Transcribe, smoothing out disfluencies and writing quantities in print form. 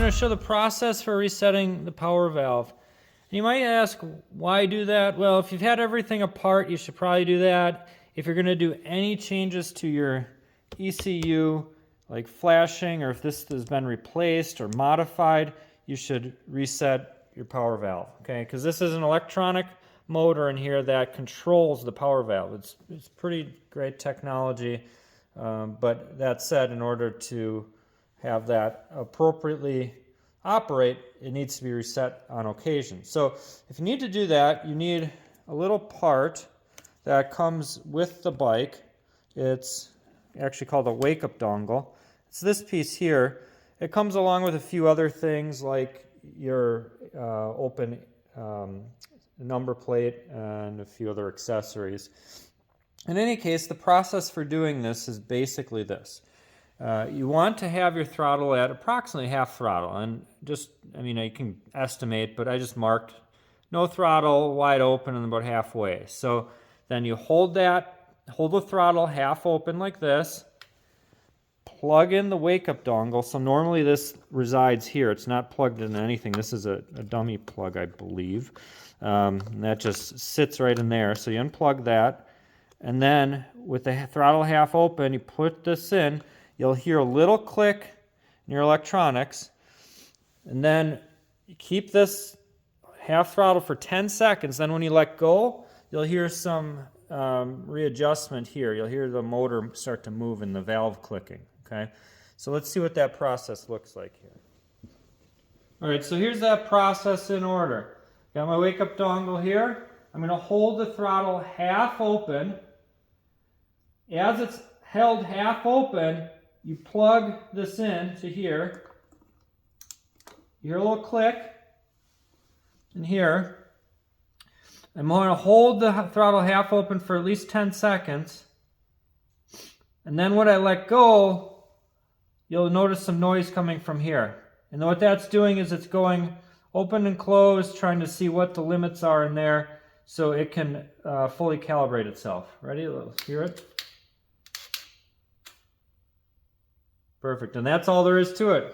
going to show the process for resetting the power valve. And you might ask, why do that? Well, if you've had everything apart, you should probably do that. If you're going to do any changes to your ECU, like flashing, or if this has been replaced or modified, you should reset your power valve, okay? Because this is an electronic motor in here that controls the power valve. It's pretty great technology, but that said, in order to have that appropriately operate, it needs to be reset on occasion. So if you need to do that, you need a little part that comes with the bike. It's actually called a wake-up dongle. It's this piece here. It comes along with a few other things like your open number plate and a few other accessories. In any case, the process for doing this is basically this. You want to have your throttle at approximately half throttle, and just, I mean, you can estimate, but I just marked no throttle, wide open, and about halfway. So then you hold the throttle half open like this, plug in the wake-up dongle. So normally this resides here. It's not plugged into anything. This is a dummy plug, I believe. And that just sits right in there. So you unplug that, and then with the throttle half open, you put this in. You'll hear a little click in your electronics, and then you keep this half throttle for 10 seconds. Then when you let go, you'll hear some readjustment here. You'll hear the motor start to move and the valve clicking. Okay, so let's see what that process looks like here. All right, so here's that process in order. Got my wake-up dongle here. I'm going to hold the throttle half open. As it's held half open, you plug this in to here. You hear a little click in here. I'm going to hold the throttle half open for at least 10 seconds. And then when I let go, you'll notice some noise coming from here. And what that's doing is it's going open and closed, trying to see what the limits are in there so it can fully calibrate itself. Ready? Let's hear it. Perfect. And that's all there is to it.